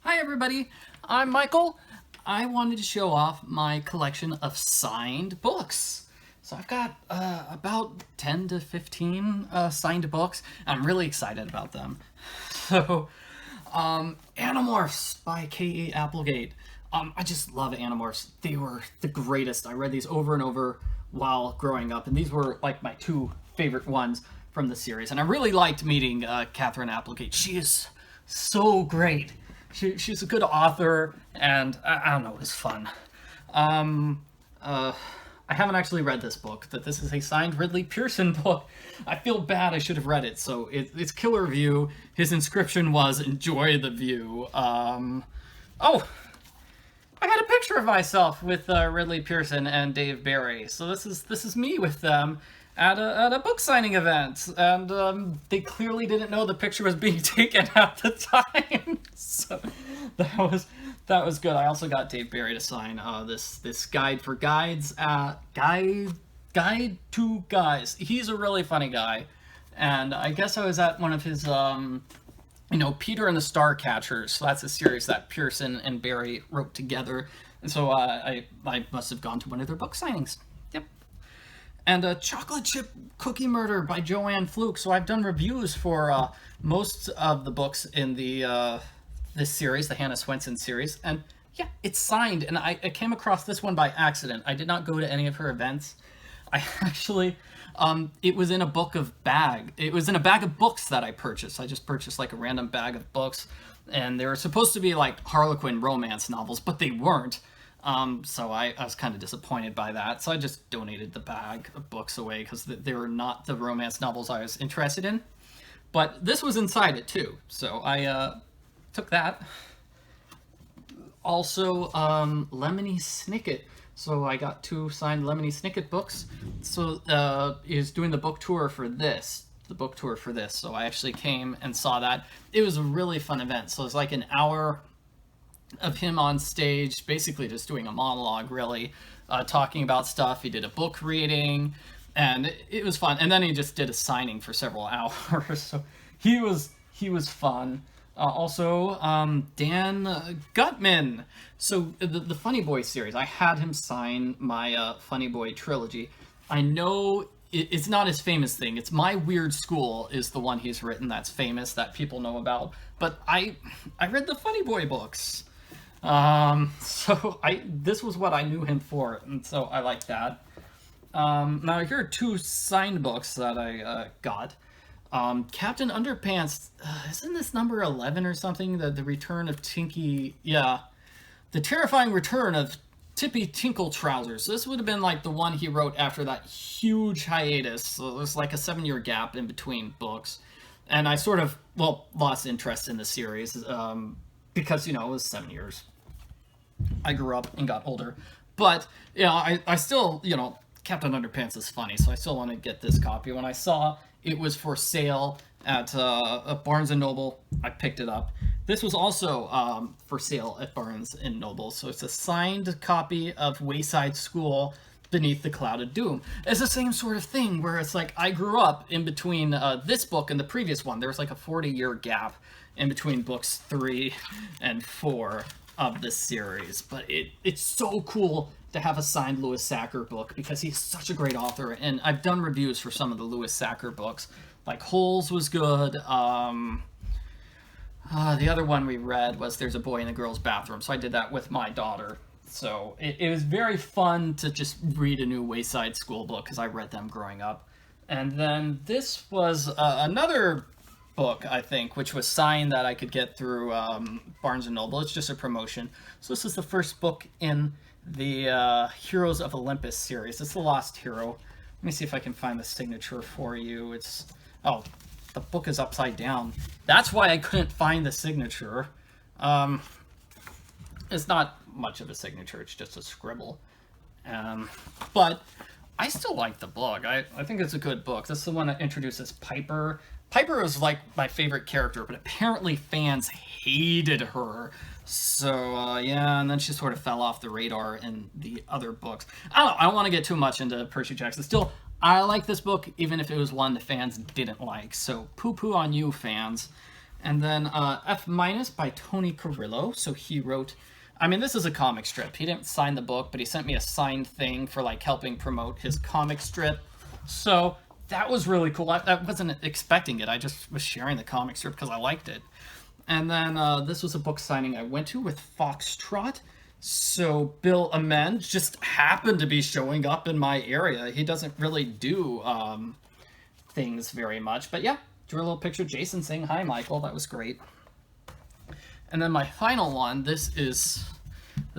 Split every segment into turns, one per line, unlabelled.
Hi everybody, I'm Michael. I wanted to show off my collection of signed books. So I've got about 10 to 15 signed books. I'm really excited about them. So, Animorphs by Ka Applegate. I just love Animorphs. They were the greatest. I read these over and over while growing up, and these were like my two favorite ones from the series. And I really liked meeting Catherine Applegate. She is so great. She's a good author, and I don't know, it was fun. I haven't actually read this book, but this is a signed Ridley Pearson book. I feel bad, I should have read it. So it's Killer View. His inscription was, "Enjoy the view." Oh, I got a picture of myself with Ridley Pearson and Dave Barry. So this is me with them at a book signing event, and they clearly didn't know the picture was being taken at the time. So that was good. I also got Dave Barry to sign this guide for guides, guide to guys. He's a really funny guy, and I guess I was at one of his Peter and the Starcatchers. So that's a series that Pearson and Barry wrote together, and so I must have gone to one of their book signings. Yep. And Chocolate Chip Cookie Murder by Joanne Fluke. So I've done reviews for most of the books in the this series, the Hannah Swenson series, and yeah, it's signed. And I came across this one by accident. I did not go to any of her events. I actually, it was in a It was in a bag of books that I purchased. I just purchased like a random bag of books, and they were supposed to be like Harlequin romance novels, but they weren't. So I was kind of disappointed by that. So I just donated the bag of books away because they were not the romance novels I was interested in. But this was inside it too, so I took that. Also, Lemony Snicket. So I got 2 signed Lemony Snicket books. So he's doing the book tour for this. So I actually came and saw that. It was a really fun event. So it was like an hour of him on stage, basically just doing a monologue, really, talking about stuff. He did a book reading, and it was fun. And then he just did a signing for several hours. So he was fun. Also, Dan Gutman. So the Funny Boy series, I had him sign my Funny Boy trilogy. I know it's not his famous thing. It's My Weird School is the one he's written that's famous, that people know about. But I read the Funny Boy books. So this was what I knew him for, and so I like that. Now here are 2 signed books that I got. Captain Underpants, isn't this number 11 or something? The return of Tinky, yeah. The terrifying return of Tippy Tinkle Trousers. This would have been like the one he wrote after that huge hiatus. So there's like a 7-year gap in between books. And I sort of, lost interest in the series, because, it was 7 years. I grew up and got older. But, I still, Captain Underpants is funny, so I still want to get this copy. When I saw it was for sale at Barnes & Noble, I picked it up. This was also for sale at Barnes & Noble, so it's a signed copy of Wayside School Beneath the Cloud of Doom. It's the same sort of thing, where it's like I grew up in between this book and the previous one. There was like a 40-year gap in between books 3 and 4 of this series. But it's so cool to have a signed Louis Sachar book, because he's such a great author, and I've done reviews for some of the Louis Sachar books. Like Holes was good. The other one we read was There's a Boy in the Girl's Bathroom, so I did that with my daughter. So it was very fun to just read a new Wayside School book, because I read them growing up. And then this was another book, I think, which was signed that I could get through Barnes & Noble. It's just a promotion. So this is the first book in the Heroes of Olympus series. It's The Lost Hero. Let me see if I can find the signature for you. Oh, the book is upside down. That's why I couldn't find the signature. It's not much of a signature, it's just a scribble. But I still like the book. I think it's a good book. This is the one that introduces Piper. Piper was like my favorite character, but apparently fans hated her. So, yeah, and then she sort of fell off the radar in the other books. I don't want to get too much into Percy Jackson. Still, I like this book, even if it was one the fans didn't like. So, poo-poo on you, fans. And then F- by Tony Carrillo. So he wrote, I mean, this is a comic strip. He didn't sign the book, but he sent me a signed thing for like helping promote his comic strip. So that was really cool. I wasn't expecting it. I just was sharing the comic strip because I liked it. And then this was a book signing I went to with Foxtrot. So Bill Amend just happened to be showing up in my area. He doesn't really do things very much. But yeah, drew a little picture. Jason saying hi, Michael. That was great. And then my final one, this is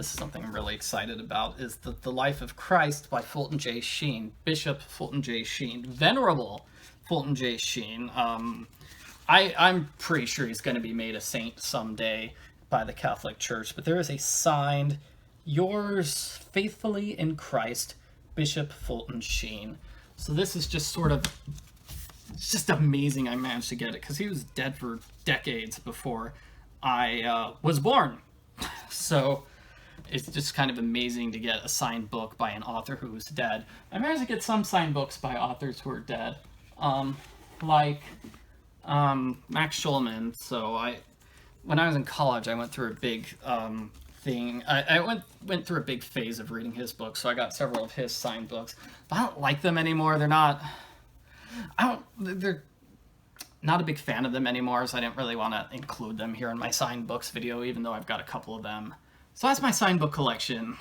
something I'm really excited about, is the Life of Christ by Fulton J. Sheen. Bishop Fulton J. Sheen. Venerable Fulton J. Sheen. I'm pretty sure he's going to be made a saint someday by the Catholic Church, but there is a signed, yours faithfully in Christ, Bishop Fulton Sheen. So this is just sort of, it's just amazing I managed to get it, because he was dead for decades before I was born. So it's just kind of amazing to get a signed book by an author who's dead. I managed to get some signed books by authors who are dead, like Max Schulman. So when I was in college, I went through a big thing. I went through a big phase of reading his books, so I got several of his signed books. But I don't like them anymore. They're not a big fan of them anymore, so I didn't really want to include them here in my signed books video, even though I've got a couple of them. So that's my signed book collection.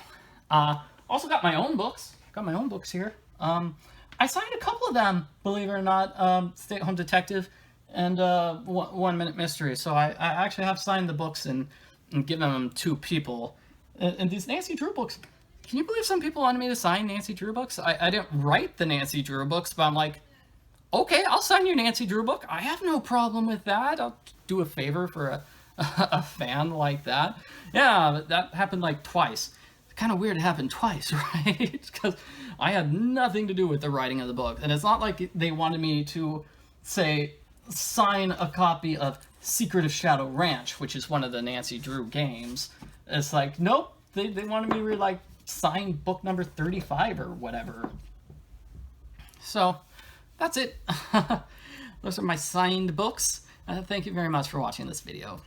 Also got my own books. Got my own books here. I signed a couple of them, believe it or not. Stay at Home Detective and 1 Minute Mystery. So I actually have signed the books and given them to people. And these Nancy Drew books, can you believe some people wanted me to sign Nancy Drew books? I didn't write the Nancy Drew books, but I'm like, okay, I'll sign your Nancy Drew book. I have no problem with that. I'll do a favor for a fan like that. Yeah, but that happened like twice. It's kind of weird it happened twice, right? Because I had nothing to do with the writing of the book. And it's not like they wanted me to, say, sign a copy of Secret of Shadow Ranch, which is one of the Nancy Drew games. It's like, nope, they wanted me to like sign book number 35 or whatever. So that's it. Those are my signed books. Thank you very much for watching this video.